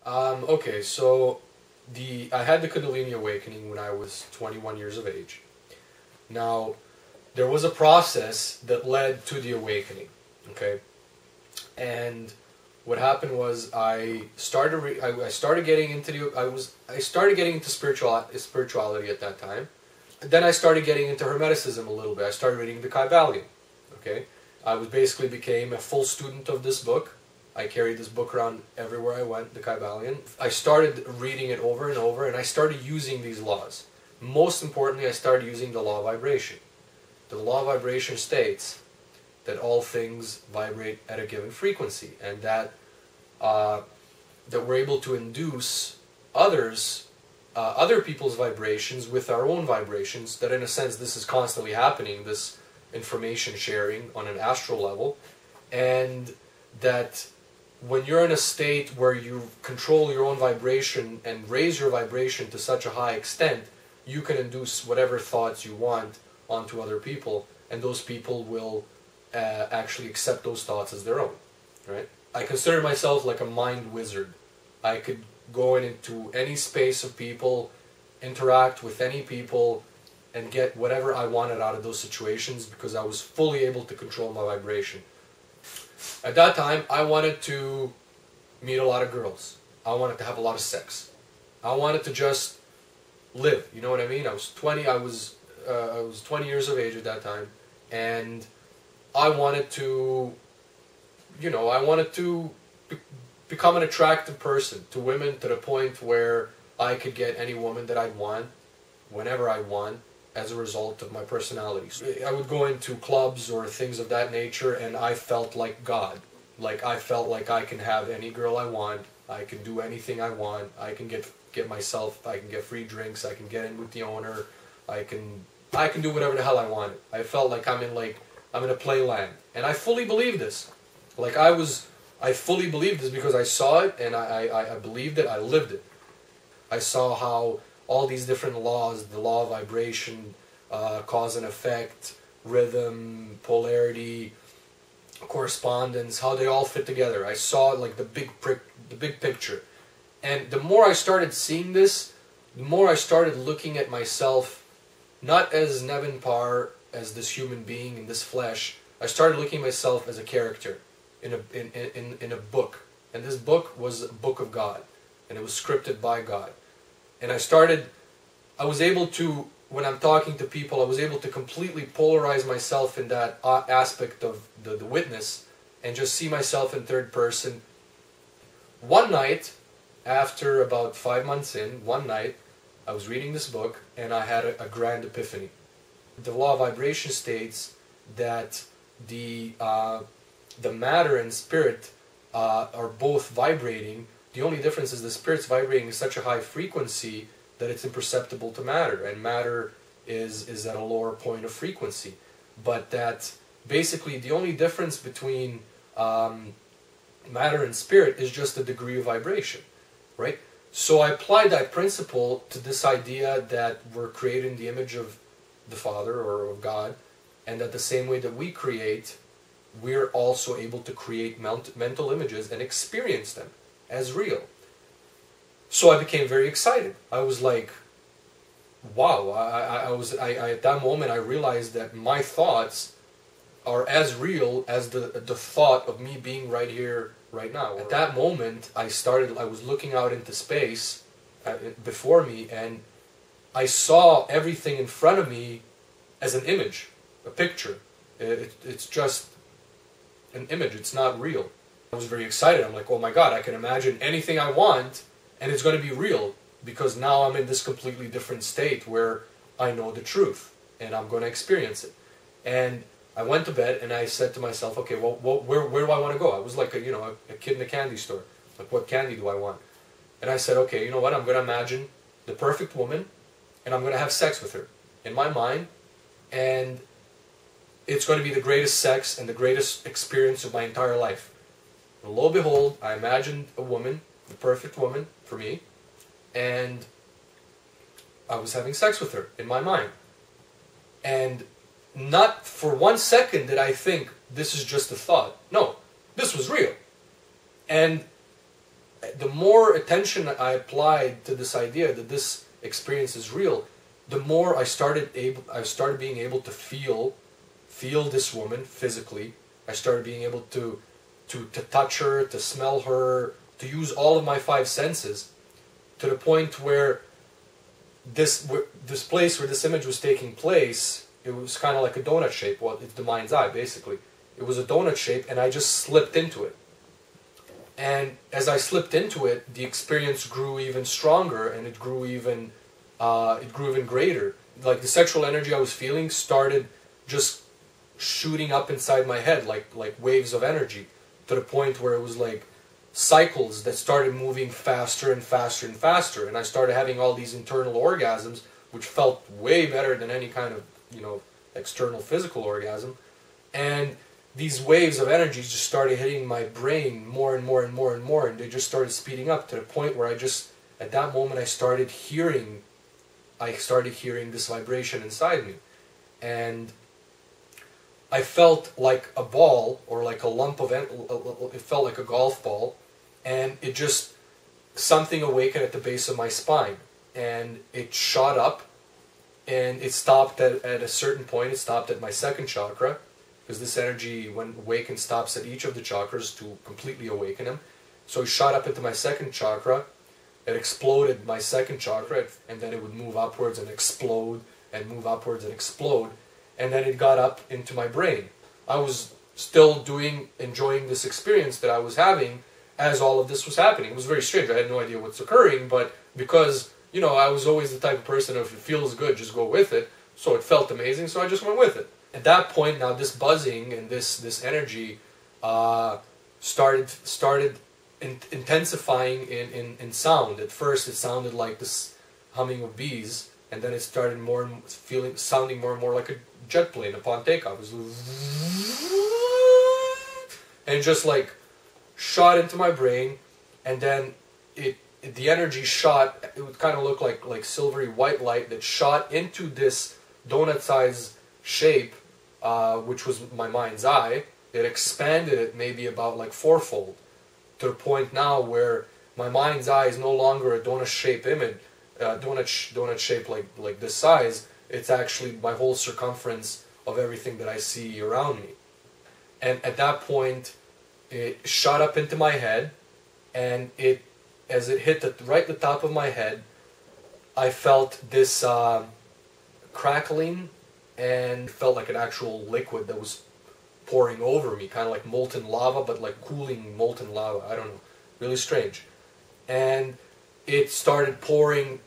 Okay, so I had the Kundalini Awakening when I was 21 years of age. Now, there was a process that led to the awakening, okay? And what happened was I started getting into spirituality at that time. Then I started getting into Hermeticism a little bit. I started reading the Kybalion, okay? I basically became a full student of this book. I carried this book around everywhere I went, the Kybalion. I started reading it over and over, and I started using these laws. Most importantly, I started using the law of vibration. The law of vibration states that all things vibrate at a given frequency, and that we're able to induce other people's vibrations with our own vibrations. That in a sense, this is constantly happening, this information sharing on an astral level, and that when you're in a state where you control your own vibration and raise your vibration to such a high extent, you can induce whatever thoughts you want onto other people, and those people will actually accept those thoughts as their own, right? I consider myself like a mind wizard. I could go into any space of people, interact with any people, and get whatever I wanted out of those situations because I was fully able to control my vibration. At that time, I wanted to meet a lot of girls. I wanted to have a lot of sex. I wanted to just live, you know what I mean? I was 20, I was 20 years of age at that time, and I wanted to, become an attractive person to women to the point where I could get any woman that I want, whenever I want, as a result of my personality. I would go into clubs or things of that nature, and I felt like God. Like, I felt like I can have any girl I want, I can do anything I want, I can get free drinks, I can get in with the owner, I can do whatever the hell I want. I felt like I'm in a playland. And I fully believed this. I fully believed this because I saw it, and I believed it, I lived it. I saw how all these different laws, the law of vibration, cause and effect, rhythm, polarity, correspondence, how they all fit together. I saw like the big picture. And the more I started seeing this, the more I started looking at myself, not as Neven Paar, as this human being in this flesh. I started looking at myself as a character in a book. And this book was a book of God. And it was scripted by God. And I was able to, when I'm talking to people, I was able to completely polarize myself in that aspect of the witness and just see myself in third person. One night, after about 5 months in, one night, I was reading this book and I had a grand epiphany. The law of vibration states that the matter and spirit are both vibrating. The only difference is the spirit's vibrating at such a high frequency that it's imperceptible to matter, and matter is at a lower point of frequency. But that basically the only difference between matter and spirit is just the degree of vibration, right? So I applied that principle to this idea that we're created in the image of the Father or of God, and that the same way that we create, we're also able to create mental images and experience them as real. So I became very excited. I was like, wow, I at that moment I realized that my thoughts are as real as the thought of me being right here, right now. At that moment, I was looking out into space before me, and I saw everything in front of me as an image, a picture. It's just an image, it's not real. I was very excited. I'm like, oh my God, I can imagine anything I want, and it's going to be real, because now I'm in this completely different state where I know the truth, and I'm going to experience it. And I went to bed, and I said to myself, okay, well, where do I want to go? I was like a kid in a candy store. Like, what candy do I want? And I said, okay, you know what? I'm going to imagine the perfect woman, and I'm going to have sex with her in my mind, and it's going to be the greatest sex and the greatest experience of my entire life. And lo and behold, I imagined a woman, the perfect woman for me, and I was having sex with her in my mind. And not for 1 second did I think this is just a thought. No, this was real. And the more attention I applied to this idea that this experience is real, the more I started being able to feel this woman physically. I started being able to touch her, to smell her, to use all of my five senses, to the point where this place where this image was taking place, it was kind of like a donut shape. Well, it's the mind's eye, basically. It was a donut shape, and I just slipped into it. And as I slipped into it, the experience grew even stronger, and it grew even greater. Like the sexual energy I was feeling started just shooting up inside my head, like waves of energy, to the point where it was like cycles that started moving faster and faster and faster, and I started having all these internal orgasms, which felt way better than any kind of, external physical orgasm. And these waves of energy just started hitting my brain more and more and more and more, and they just started speeding up to the point where at that moment I started hearing this vibration inside me. And I felt like a ball, or like a lump of, it felt like a golf ball, and something awakened at the base of my spine, and it shot up, and it stopped at a certain point. It stopped at my second chakra, because this energy, when awakened, stops at each of the chakras to completely awaken them. So it shot up into my second chakra, it exploded my second chakra, and then it would move upwards and explode, and move upwards and explode, and then it got up into my brain. I was still enjoying this experience that I was having as all of this was happening. It was very strange. I had no idea what's occurring, but because, I was always the type of person, if it feels good, just go with it. So it felt amazing, so I just went with it. At that point, now this buzzing and this energy started intensifying in sound. At first, it sounded like this humming of bees, and then it started sounding more and more like a jet plane upon takeoff. It was, and it just like shot into my brain, and then the energy shot. It would kind of look like silvery white light that shot into this donut-sized shape, which was my mind's eye. It expanded it maybe about like fourfold, to the point now where my mind's eye is no longer a donut-shaped image, donut shape like this size. It's actually my whole circumference of everything that I see around me. And at that point, it shot up into my head, and as it hit right the top of my head, I felt this crackling, and felt like an actual liquid that was pouring over me, kind of like molten lava, but like cooling molten lava. I don't know, really strange. And it started pouring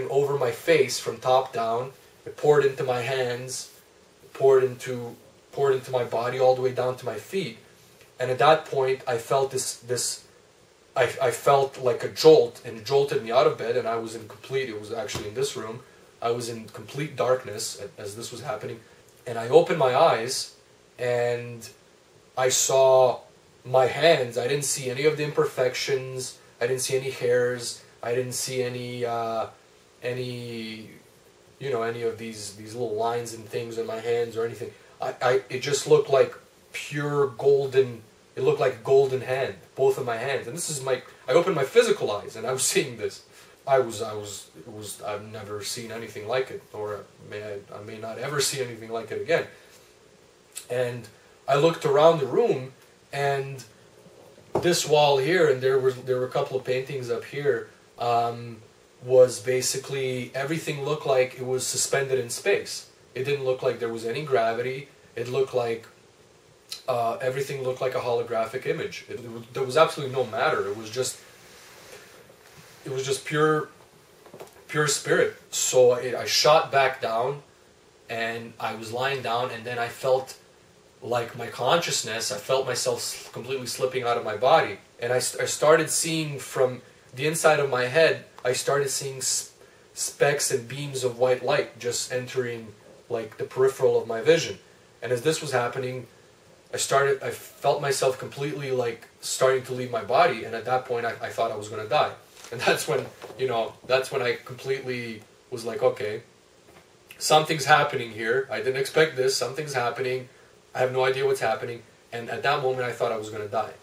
over my face from top down. It poured into my hands, it poured into my body all the way down to my feet. And at that point, I felt I felt like a jolt, and it jolted me out of bed, and I was it was actually in this room. I was in complete darkness as this was happening. And I opened my eyes, and I saw my hands. I didn't see any of the imperfections. I didn't see any hairs. I didn't see any of these little lines and things in my hands or anything. It just looked like pure golden. It looked like a golden hand, both of my hands. And I opened my physical eyes, and I was seeing this. I've never seen anything like it, or I may not ever see anything like it again. And I looked around the room, and this wall here, and there were a couple of paintings up here, was basically, everything looked like it was suspended in space. It didn't look like there was any gravity. It looked like everything looked like a holographic image. There was absolutely no matter. It was just pure spirit. So I shot back down, and I was lying down, and then I felt like my consciousness, I felt myself completely slipping out of my body. And I started seeing from the inside of my head, I started seeing specks and beams of white light just entering like the peripheral of my vision. And as this was happening, I felt myself completely like starting to leave my body, and at that point I thought I was going to die. And that's when I completely was like, okay, something's happening here. I didn't expect this. Something's happening. I have no idea what's happening. And at that moment I thought I was going to die.